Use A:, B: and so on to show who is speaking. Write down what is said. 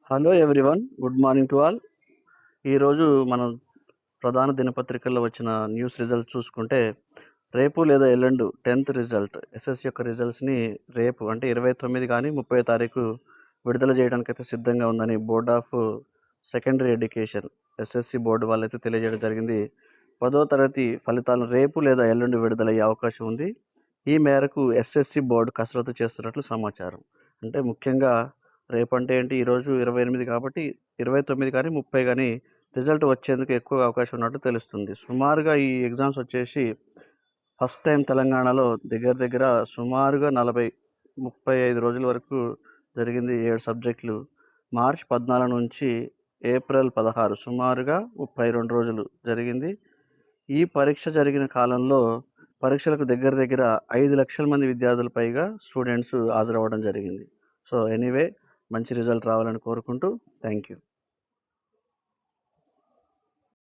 A: Hello everyone. Good morning to all. ఈరోజు మనం ప్రధాన దినపత్రికల్లో వచ్చిన న్యూస్ రిజల్ట్ చూసుకుంటే, రేపు లేదా ఎల్లుండి 10th రిజల్ట్ ఎస్ఎస్సి యొక్క రిజల్ట్స్ని రేపు అంటే 29 కానీ 30 తారీఖు విడుదల చేయడానికైతే సిద్ధంగా ఉందని board of secondary education SSC board వాళ్ళైతే తెలియజేయడం జరిగింది. 10వ తరగతి ఫలితాలను రేపు లేదా ఎల్లుండి విడుదలయ్యే అవకాశం ఉంది. ఈ మేరకు ఎస్ఎస్సి బోర్డు కసరత్తు చేస్తున్నట్లు సమాచారం. అంటే ముఖ్యంగా రేపంటే ఏంటి, ఈరోజు 28 కాబట్టి 29 కానీ 30 కానీ రిజల్ట్ వచ్చేందుకు ఎక్కువ అవకాశం ఉన్నట్టు తెలుస్తుంది. సుమారుగా ఈ ఎగ్జామ్స్ వచ్చేసి ఫస్ట్ టైం తెలంగాణలో దగ్గర సుమారుగా 35 రోజుల వరకు జరిగింది. 7 సబ్జెక్టులు మార్చి 14 నుంచి ఏప్రిల్ 16 సుమారుగా 32 రోజులు జరిగింది. ఈ పరీక్ష జరిగిన కాలంలో పరీక్షలకు దగ్గర 5 లక్షల మంది విద్యార్థుల పైగా స్టూడెంట్స్ హాజరవ్వడం జరిగింది. సో ఎనీవే, మంచి రిజల్ట్ రావాలని కోరుకుంటూ థ్యాంక్ యూ.